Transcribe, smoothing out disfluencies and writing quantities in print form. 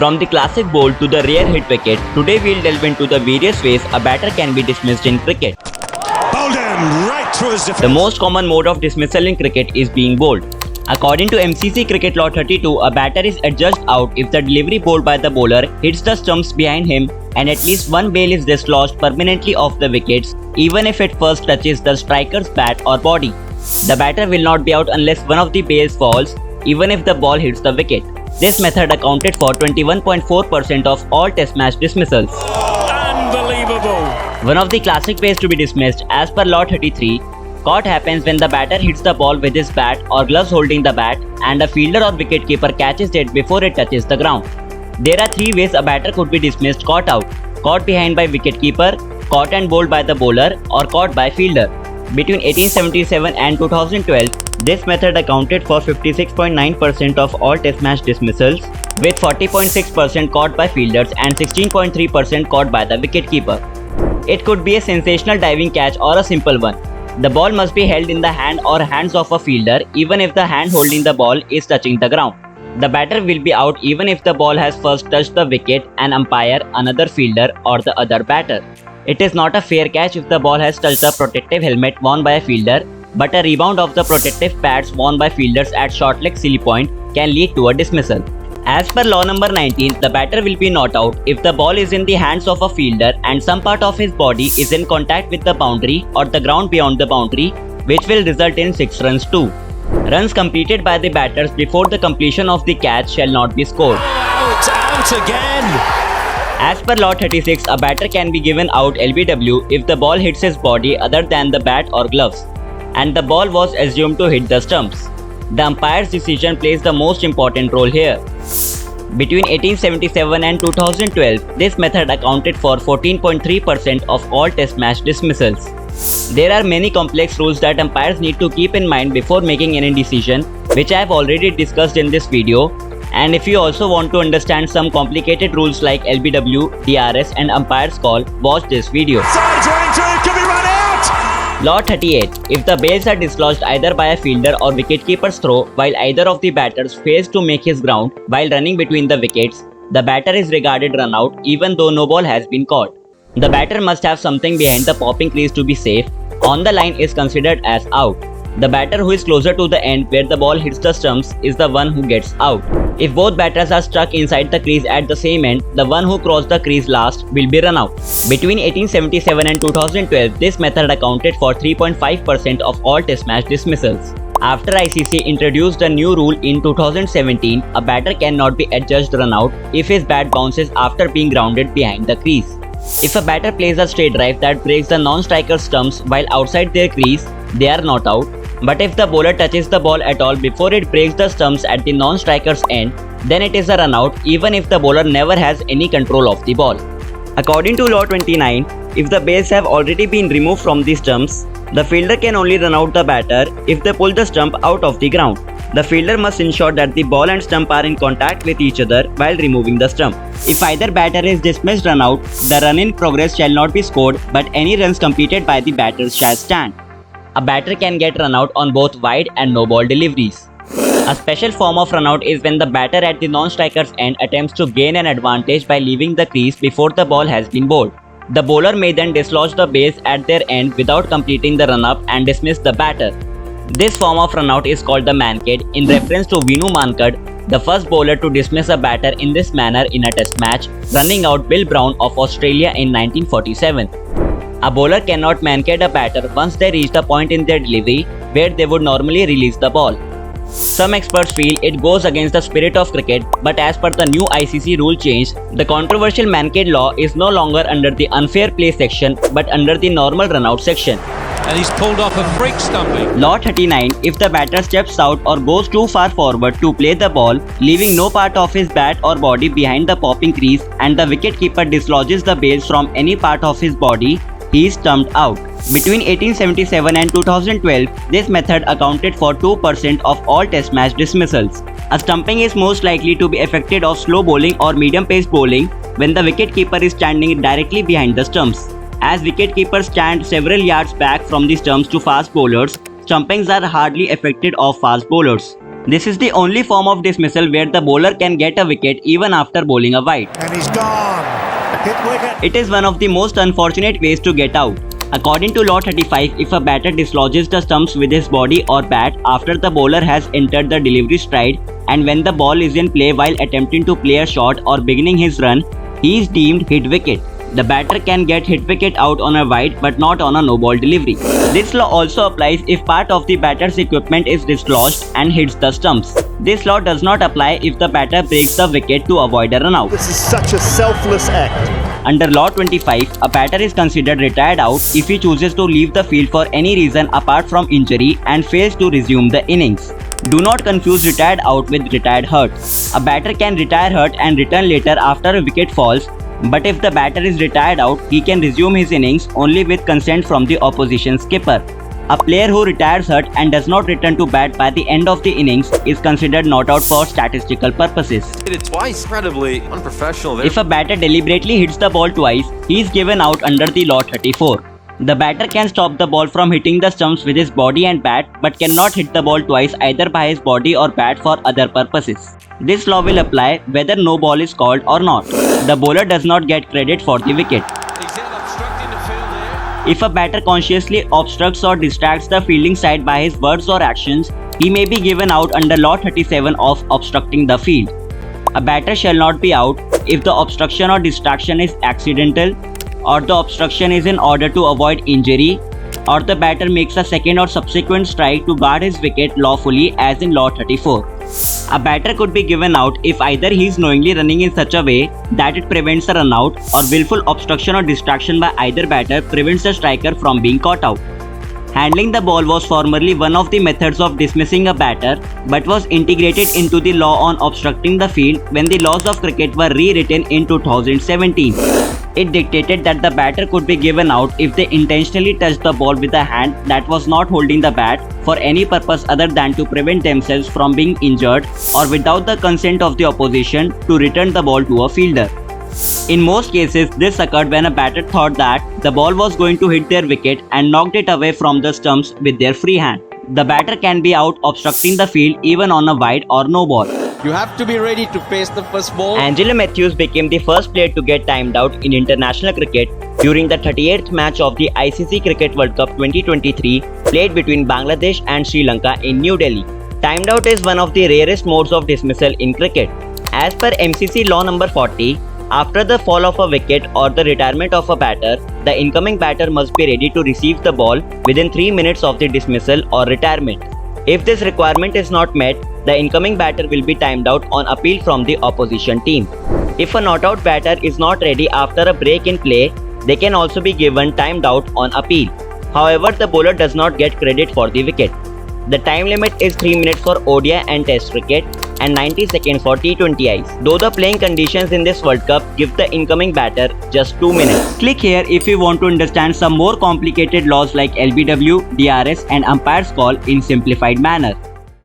From the classic bold to the rare hit wicket, today we'll delve into the various ways a batter can be dismissed in cricket. Bowled him right through his defence. The most common mode of dismissal in cricket is being bowled. According to MCC Cricket Law 32, a batter is adjudged out if the delivery bowled by the bowler hits the stumps behind him and at least one bail is dislodged permanently off the wickets, even if it first touches the striker's bat or body. The batter will not be out unless one of the bails falls, even if the ball hits the wicket. This method accounted for 21.4% of all test match dismissals. Unbelievable. One of the classic ways to be dismissed as per Law 33, caught happens when the batter hits the ball with his bat or gloves holding the bat and a fielder or wicketkeeper catches it before it touches the ground. There are three ways a batter could be dismissed caught out: caught behind by wicketkeeper, caught and bowled by the bowler, or caught by fielder. Between 1877 and 2012, this method accounted for 56.9% of all test match dismissals, with 40.6% caught by fielders and 16.3% caught by the wicketkeeper. It could be a sensational diving catch or a simple one. The ball must be held in the hand or hands of a fielder even if the hand holding the ball is touching the ground. The batter will be out even if the ball has first touched the wicket, an umpire, another fielder, or the other batter. It is not a fair catch if the ball has touched the protective helmet worn by a fielder, but a rebound of the protective pads worn by fielders at short leg silly point can lead to a dismissal. As per law number 19, the batter will be not out if the ball is in the hands of a fielder and some part of his body is in contact with the boundary or the ground beyond the boundary, which will result in 6 runs too. Runs completed by the batters before the completion of the catch shall not be scored. Out again. As per Law 36, a batter can be given out LBW if the ball hits his body other than the bat or gloves, and the ball was assumed to hit the stumps. The umpire's decision plays the most important role here. Between 1877 and 2012, this method accounted for 14.3% of all test match dismissals. There are many complex rules that umpires need to keep in mind before making any decision, which I have already discussed in this video. And if you also want to understand some complicated rules like LBW, DRS and umpire's call, watch this video. Sides running through, it could be run out. Law 38. If the bails are dislodged either by a fielder or wicketkeeper's throw while either of the batters fails to make his ground while running between the wickets, the batter is regarded run out even though no ball has been caught. The batter must have something behind the popping crease to be safe. On the line is considered as out. The batter who is closer to the end where the ball hits the stumps is the one who gets out. If both batters are stuck inside the crease at the same end, the one who crossed the crease last will be run out. Between 1877 and 2012, this method accounted for 3.5% of all test match dismissals. After ICC introduced a new rule in 2017, a batter cannot be adjudged run out if his bat bounces after being grounded behind the crease. If a batter plays a straight drive that breaks the non-striker's stumps while outside their crease, they are not out. But if the bowler touches the ball at all before it breaks the stumps at the non-striker's end, then it is a run out even if the bowler never has any control of the ball. According to Law 29, if the bails have already been removed from the stumps, the fielder can only run out the batter if they pull the stump out of the ground. The fielder must ensure that the ball and stump are in contact with each other while removing the stump. If either batter is dismissed run out, the run in progress shall not be scored, but any runs completed by the batters shall stand. A batter can get run out on both wide and no ball deliveries. A special form of run out is when the batter at the non-striker's end attempts to gain an advantage by leaving the crease before the ball has been bowled. The bowler may then dislodge the bails at their end without completing the run-up and dismiss the batter. This form of run out is called the mankad in reference to Vinu Mankad, the first bowler to dismiss a batter in this manner in a test match, running out Bill Brown of Australia in 1947. A bowler cannot mankad a batter once they reach the point in their delivery where they would normally release the ball. Some experts feel it goes against the spirit of cricket, but as per the new ICC rule change, the controversial mankad law is no longer under the unfair play section but under the normal run out section. And he's pulled off a freak stumping. Law 39. If the batter steps out or goes too far forward to play the ball, leaving no part of his bat or body behind the popping crease, and the wicketkeeper dislodges the bails from any part of his body, he is stumped out. Between 1877 and 2012, this method accounted for 2% of all test match dismissals. A stumping is most likely to be effected of slow bowling or medium-paced bowling when the wicketkeeper is standing directly behind the stumps. As wicketkeepers stand several yards back from the stumps to fast bowlers, stumpings are hardly affected of fast bowlers. This is the only form of dismissal where the bowler can get a wicket even after bowling a wide. And he's gone. Hit wicket. It is one of the most unfortunate ways to get out. According to Law 35, if a batter dislodges the stumps with his body or bat after the bowler has entered the delivery stride and when the ball is in play while attempting to play a shot or beginning his run, he is deemed hit wicket. The batter can get hit wicket out on a wide but not on a no ball delivery. This law also applies if part of the batter's equipment is dislodged and hits the stumps. This law does not apply if the batter breaks the wicket to avoid a run out. This is such a selfless act. Under Law 25, a batter is considered retired out if he chooses to leave the field for any reason apart from injury and fails to resume the innings. Do not confuse retired out with retired hurt. A batter can retire hurt and return later after a wicket falls, but if the batter is retired out, he can resume his innings only with consent from the opposition skipper. A player who retires hurt and does not return to bat by the end of the innings is considered not out for statistical purposes. Hit it twice. Incredibly unprofessional there. If a batter deliberately hits the ball twice, he is given out under the Law 34. The batter can stop the ball from hitting the stumps with his body and bat but cannot hit the ball twice either by his body or bat for other purposes. This law will apply whether no ball is called or not. The bowler does not get credit for the wicket. He's then obstructing the field there. If a batter consciously obstructs or distracts the fielding side by his words or actions, he may be given out under Law 37 of obstructing the field. A batter shall not be out if the obstruction or distraction is accidental, or the obstruction is in order to avoid injury, or the batter makes a second or subsequent strike to guard his wicket lawfully as in Law 34. A batter could be given out if either he is knowingly running in such a way that it prevents a run out, or willful obstruction or distraction by either batter prevents the striker from being caught out. Handling the ball was formerly one of the methods of dismissing a batter but was integrated into the law on obstructing the field when the laws of cricket were rewritten in 2017. It dictated that the batter could be given out if they intentionally touched the ball with a hand that was not holding the bat for any purpose other than to prevent themselves from being injured or without the consent of the opposition to return the ball to a fielder. In most cases, this occurred when a batter thought that the ball was going to hit their wicket and knocked it away from the stumps with their free hand. The batter can be out obstructing the field even on a wide or no ball. You have to be ready to face the first ball. Angelo Matthews became the first player to get timed out in international cricket during the 38th match of the ICC Cricket World Cup 2023 played between Bangladesh and Sri Lanka in New Delhi. Timed out is one of the rarest modes of dismissal in cricket. As per MCC Law number 40, after the fall of a wicket or the retirement of a batter, the incoming batter must be ready to receive the ball within 3 minutes of the dismissal or retirement. If this requirement is not met, the incoming batter will be timed out on appeal from the opposition team. If a not out batter is not ready after a break in play, they can also be given timed out on appeal. However, the bowler does not get credit for the wicket. The time limit is 3 minutes for ODI and Test cricket and 90 seconds for T20Is. Though the playing conditions in this World Cup give the incoming batter just 2 minutes. Click here if you want to understand some more complicated laws like LBW, DRS and umpire's call in simplified manner.